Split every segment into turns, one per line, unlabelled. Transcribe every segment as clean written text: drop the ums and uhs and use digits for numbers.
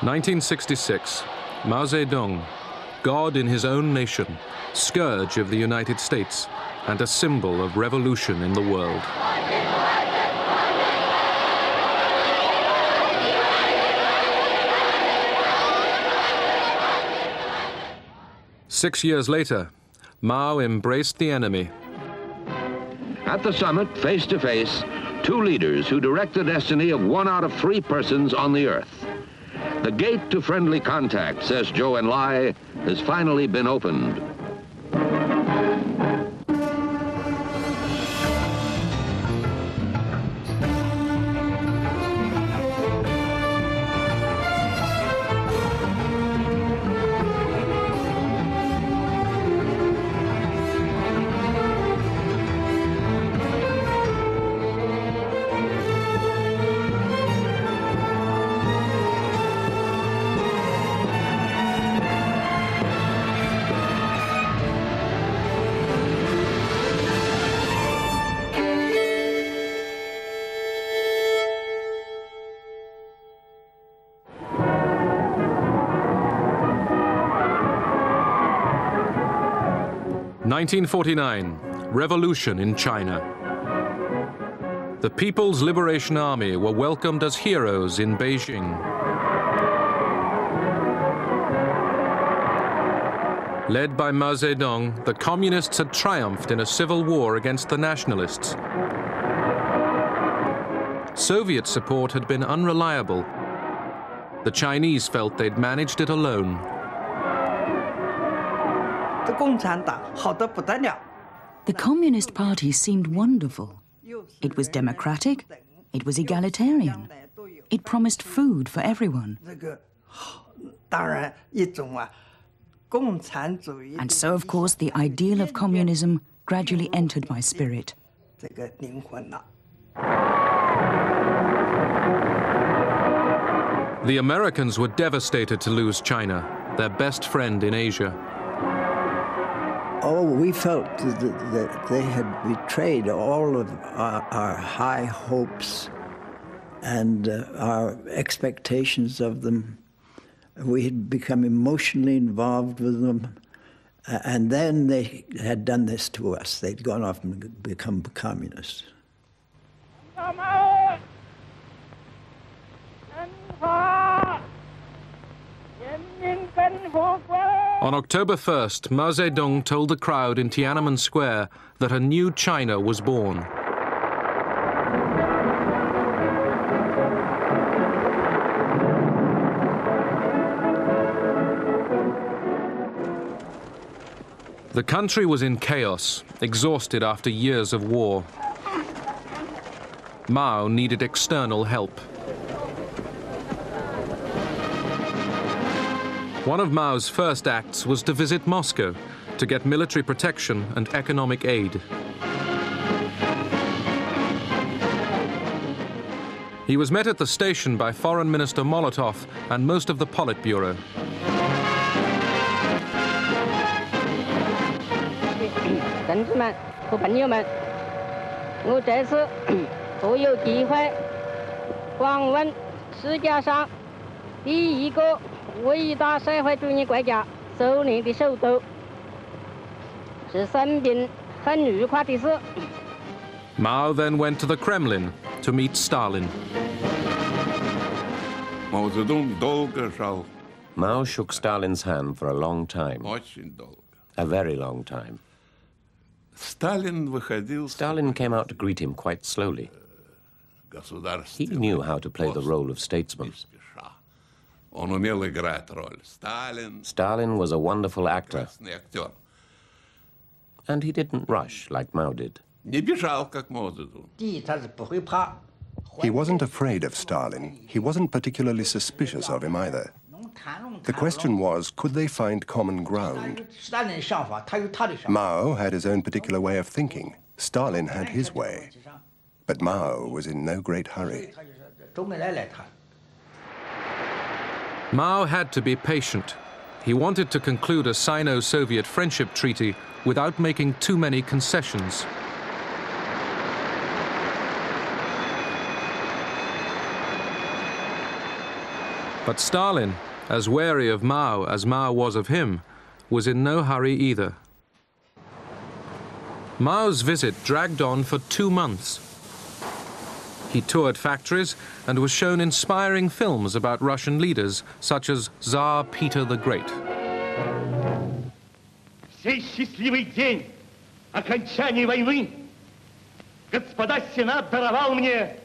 1966, Mao Zedong, God in his own nation, scourge of the United States, and a symbol of revolution in the world. Six years later, Mao embraced the enemy.
At the summit, face to face, two leaders who direct the destiny of 1 out of 3 persons on the earth. The gate to friendly contact, says Zhou Enlai, has finally been opened.
In 1949, revolution in China. The People's Liberation Army were welcomed as heroes in Beijing. Led by Mao Zedong, the communists had triumphed in a civil war against the nationalists. Soviet support had been unreliable. The Chinese felt they'd managed it alone.
The Communist Party seemed wonderful. It was democratic, it was egalitarian, it promised food for everyone. And so, of course, the ideal of communism gradually entered my spirit.
The Americans were devastated to lose China, their best friend in Asia.
Oh, we felt that they had betrayed all of our high hopes and our expectations of them. We had become emotionally involved with them, and then they had done this to us. They'd gone off and become communists.
On October 1st, Mao Zedong told the crowd in Tiananmen Square that a new China was born. The country was in chaos, exhausted after years of war. Mao needed external help. One of Mao's first acts was to visit Moscow to get military protection and economic aid. He was met at the station by Foreign Minister Molotov and most of the Politburo. Mao then went to the Kremlin to meet Stalin.
Mao shook Stalin's hand for a long time, a very long time. Stalin came out to greet him quite slowly. He knew how to play the role of statesman. Stalin was a wonderful actor, and he didn't rush like Mao did.
He wasn't afraid of Stalin. He wasn't particularly suspicious of him either. The question was, could they find common ground? Mao had his own particular way of thinking. Stalin had his way. But Mao was in no great hurry.
Mao had to be patient. He wanted to conclude a Sino-Soviet friendship treaty without making too many concessions. But Stalin, as wary of Mao as Mao was of him, was in no hurry either. Mao's visit dragged on for 2 months. He toured factories and was shown inspiring films about Russian leaders, such as Tsar Peter the Great.
Сей счастливый день окончания войны господа Сенат даровал мне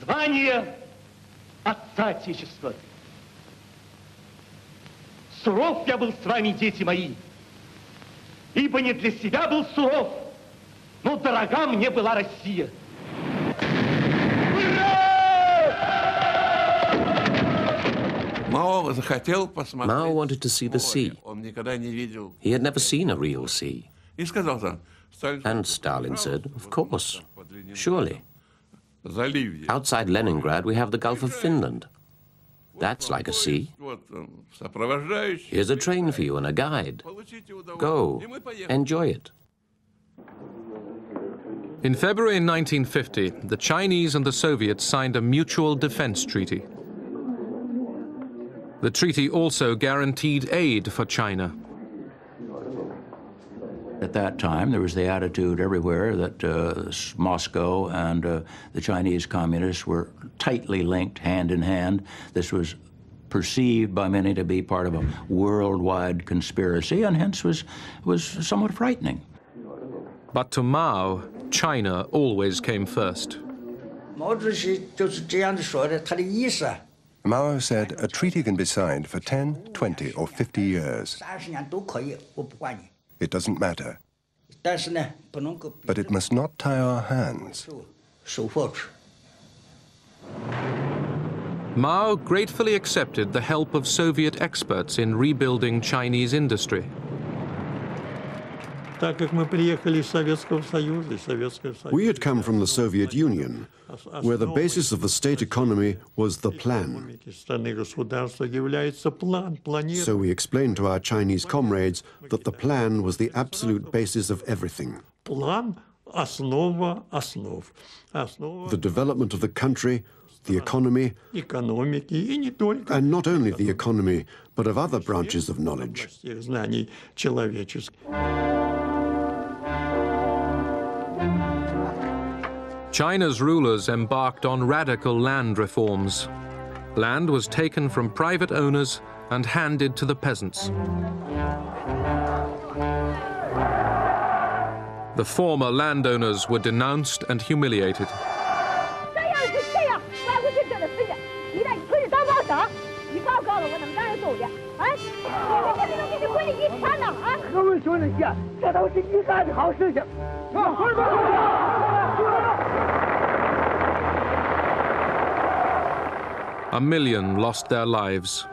звание Отца Отечества. Суров я был с вами, дети мои, ибо не для себя был суров, но дорога мне была Россия.
Mao wanted to see the sea. He had never seen a real sea. And Stalin said, of course, surely. Outside Leningrad, we have the Gulf of Finland. That's like a sea. Here's a train for you and a guide. Go, enjoy it.
In February 1950, the Chinese and the Soviets signed a mutual defense treaty. The treaty also guaranteed aid for China.
At that time, there was the attitude everywhere that Moscow and the Chinese communists were tightly linked, hand in hand. This was perceived by many to be part of a worldwide conspiracy, and hence was somewhat frightening.
But to Mao, China always came first.
Mao said a treaty can be signed for 10, 20, or 50 years. It doesn't matter. But it must not tie our hands.
Mao gratefully accepted the help of Soviet experts in rebuilding Chinese industry.
We had come from the Soviet Union, where the basis of the state economy was the plan. So we explained to our Chinese comrades that the plan was the absolute basis of everything. The development of the country, the economy, and not only the economy, but of other branches of knowledge.
China's rulers embarked on radical land reforms. Land was taken from private owners and handed to the peasants. The former landowners were denounced and humiliated. A million lost their lives.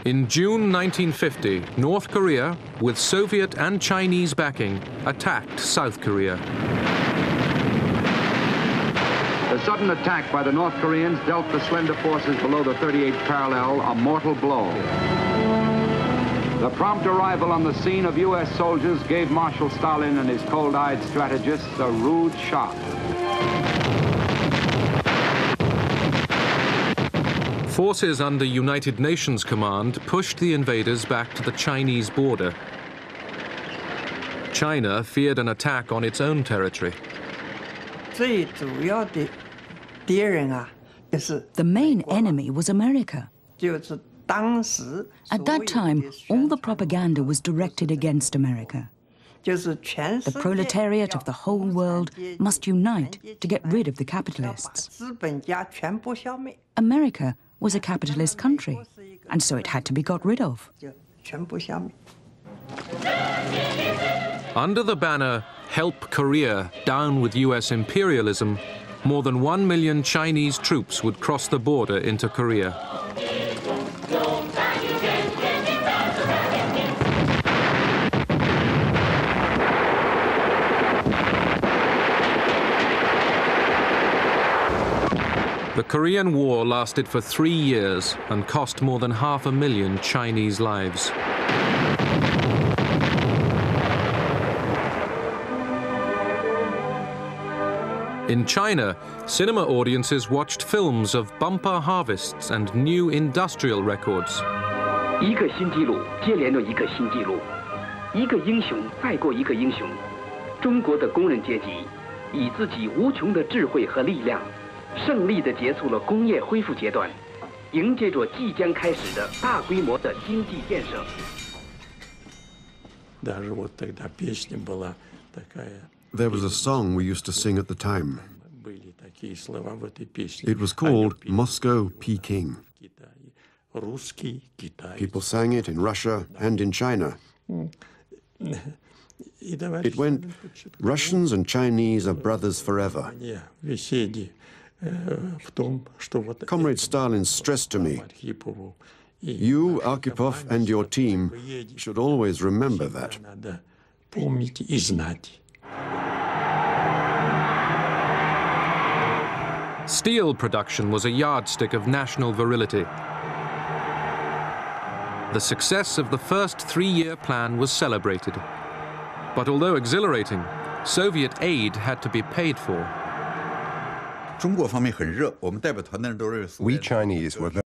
In June 1950, North Korea, with Soviet and Chinese backing, attacked South Korea.
The sudden attack by the North Koreans dealt the slender forces below the 38th parallel a mortal blow. The prompt arrival on the scene of U.S. soldiers gave Marshal Stalin and his cold-eyed strategists a rude shock.
Forces under United Nations command pushed the invaders back to the Chinese border. China feared an attack on its own territory.
The main enemy was America. At that time, all the propaganda was directed against America. The proletariat of the whole world must unite to get rid of the capitalists. America was a capitalist country, and so it had to be got rid of.
Under the banner, Help Korea, Down with US Imperialism, more than 1 million Chinese troops would cross the border into Korea. The Korean War lasted for 3 years and cost more than 500,000 Chinese lives. In China, cinema audiences watched films of bumper harvests and new industrial records.
一个新纪录接连着一个新纪录，一个英雄再过一个英雄。中国的工人阶级以自己无穷的智慧和力量，胜利地结束了工业恢复阶段，迎接着即将开始的大规模的经济建设。
There was a song we used to sing at the time. It was called Moscow, Peking. People sang it in Russia and in China. It went, Russians and Chinese are brothers forever. Comrade Stalin stressed to me, you, Arkhipov, and your team should always remember that.
Steel production was a yardstick of national virility. The success of the first three-year plan was celebrated. But although exhilarating, Soviet aid had to be paid for.
We Chinese were